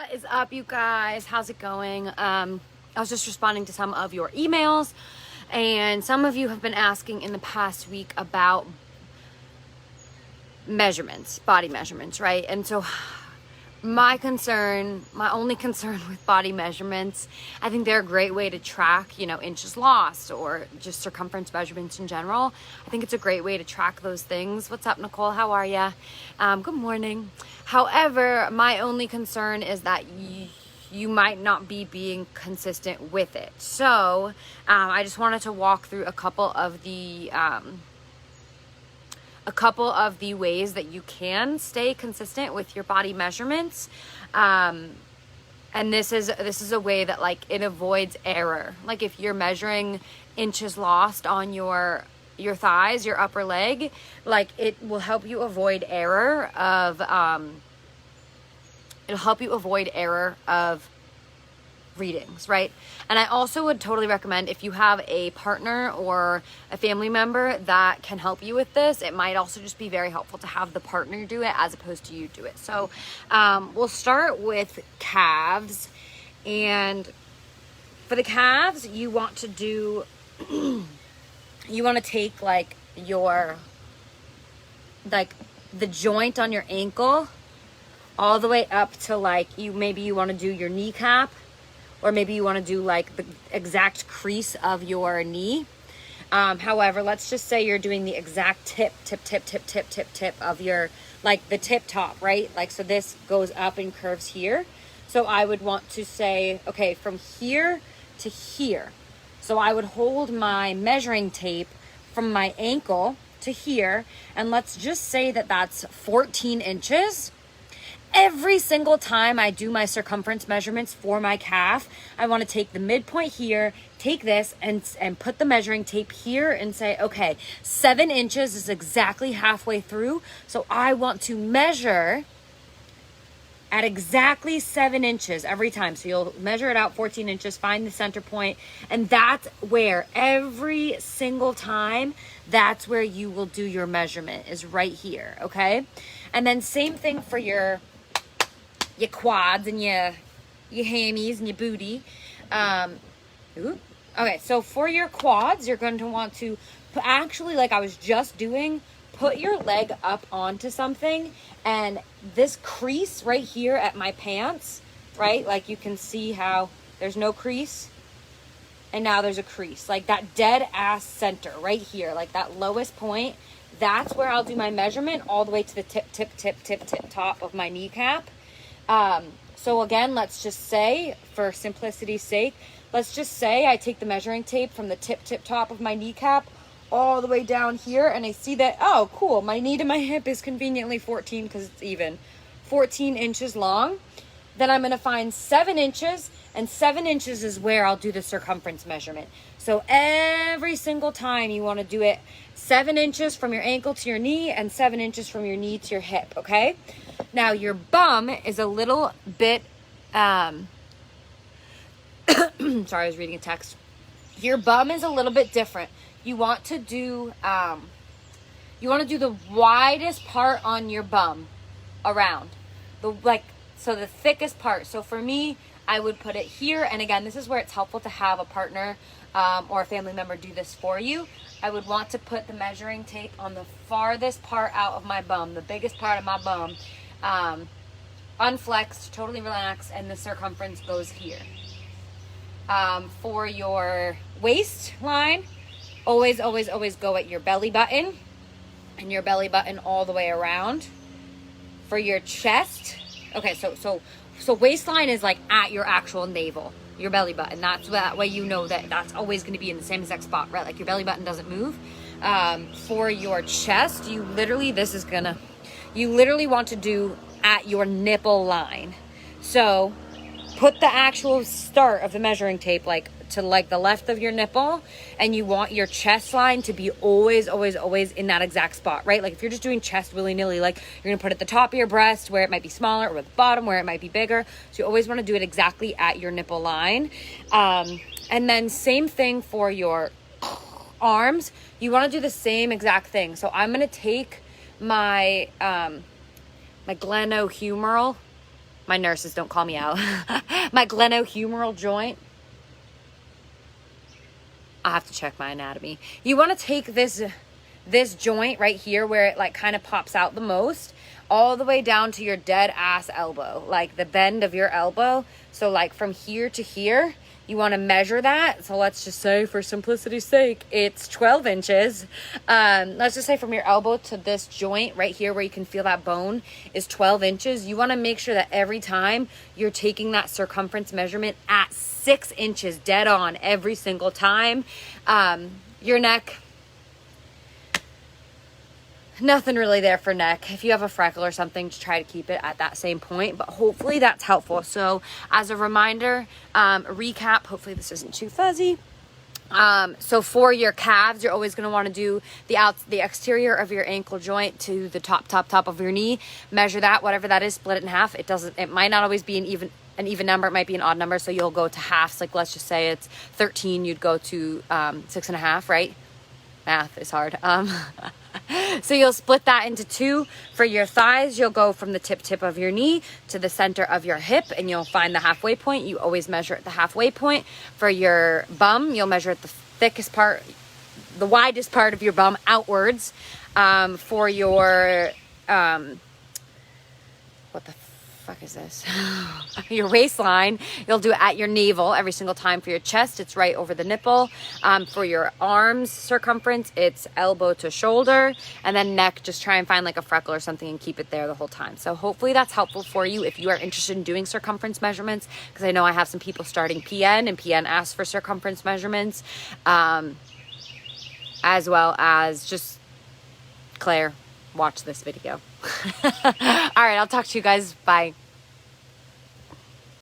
What is up, you guys? How's it going? I was just responding to some of your emails, and some of you have been asking in the past week about measurements, body measurements, right? And so my only concern with body measurements, I think they're a great way to track, inches lost or just circumference measurements in general. I think it's a great way to track those things. What's up, Nicole? How are ya? Good morning. However, my only concern is that you might not be being consistent with it. So I just wanted to walk through a couple of the ways that you can stay consistent with your body measurements. And this is a way that it avoids error. Like if you're measuring inches lost on your thighs, your upper leg, it will help you avoid error of readings, right? And I also would totally recommend, if you have a partner or a family member that can help you with this, it might also just be very helpful to have the partner do it as opposed to you do it. So we'll start with calves. And for the calves, you want to take the joint on your ankle all the way up to maybe you want to do your kneecap, or maybe you want to do the exact crease of your knee. However, let's just say you're doing the exact tip of your, the tip top, right? So this goes up and curves here. So I would want to say, okay, from here to here. So I would hold my measuring tape from my ankle to here, and let's just say that that's 14 inches. Every single time I do my circumference measurements for my calf, I want to take the midpoint here, take this and put the measuring tape here and say, okay, 7 inches is exactly halfway through. So I want to measure at exactly 7 inches every time. So you'll measure it out 14 inches, find the center point, and that's where every single time, that's where you will do your measurement, is right here, okay? And then same thing for your quads and your hammies and your booty. Okay, so for your quads, you're going to want to actually, like I was just doing, put your leg up onto something, and this crease right here at my pants, right? You can see how there's no crease, and now there's a crease. That dead ass center right here, that lowest point, that's where I'll do my measurement all the way to the tip top of my kneecap. So again, let's just say, for simplicity's sake, let's just say I take the measuring tape from the tip top of my kneecap all the way down here, and I see that, oh, cool, my knee to my hip is conveniently 14, because it's even 14 inches long. Then I'm going to find 7 inches, and 7 inches is where I'll do the circumference measurement. So every single time you want to do it 7 inches from your ankle to your knee and 7 inches from your knee to your hip, okay? Now your bum is a little bit, sorry, I was reading a text. Your bum is a little bit different. You want to do the widest part on your bum around, so the thickest part. So for me, I would put it here. And again, this is where it's helpful to have a partner or a family member do this for you. I would want to put the measuring tape on the farthest part out of my bum, the biggest part of my bum, unflexed, totally relaxed, and the circumference goes here. For your waistline, always go at your belly button, and your belly button all the way around. For your chest, okay, so waistline is at your actual navel, your belly button. That way you know that that's always going to be in the same exact spot, right? Your belly button doesn't move. For your chest, you literally want to do at your nipple line. So put the actual start of the measuring tape to the left of your nipple, and you want your chest line to be always in that exact spot, right? If you're just doing chest willy-nilly, you're gonna put it at the top of your breast where it might be smaller, or at the bottom where it might be bigger. So you always want to do it exactly at your nipple line. And then same thing for your arms. You want to do the same exact thing. So I'm gonna take my my glenohumeral My nurses don't call me out. My glenohumeral joint. I have to check my anatomy. You want to take this joint right here where it like kind of pops out the most, all the way down to your dead ass elbow, like the bend of your elbow. So like from here to here, you want to measure that. So let's just say, for simplicity's sake, it's 12 inches. Let's just say from your elbow to this joint right here where you can feel that bone is 12 inches. You want to make sure that every time you're taking that circumference measurement at 6 inches dead on every single time. Your neck, nothing really there for neck. If you have a freckle or something, just try to keep it at that same point, but hopefully that's helpful. So as a reminder, recap, hopefully this isn't too fuzzy. So for your calves, you're always going to want to do the exterior of your ankle joint to the top of your knee. Measure that, whatever that is, split it in half. It might not always be an even number. It might be an odd number. So you'll go to halves. Like let's just say it's 13, you'd go to 6.5, right? Math is hard. So you'll split that into 2. For your thighs, you'll go from the tip of your knee to the center of your hip, and you'll find the halfway point. You always measure at the halfway point. For your bum, you'll measure at the widest part of your bum outwards. For your, what the fuck is this? Your waistline, you'll do it at your navel every single time. For your chest, it's right over the nipple. For your arms circumference, it's elbow to shoulder. And then neck, just try and find like a freckle or something and keep it there the whole time. So hopefully that's helpful for you if you are interested in doing circumference measurements, because I know I have some people starting PN, and PN asks for circumference measurements, as well as just Claire, watch this video. All right, I'll talk to you guys. Bye.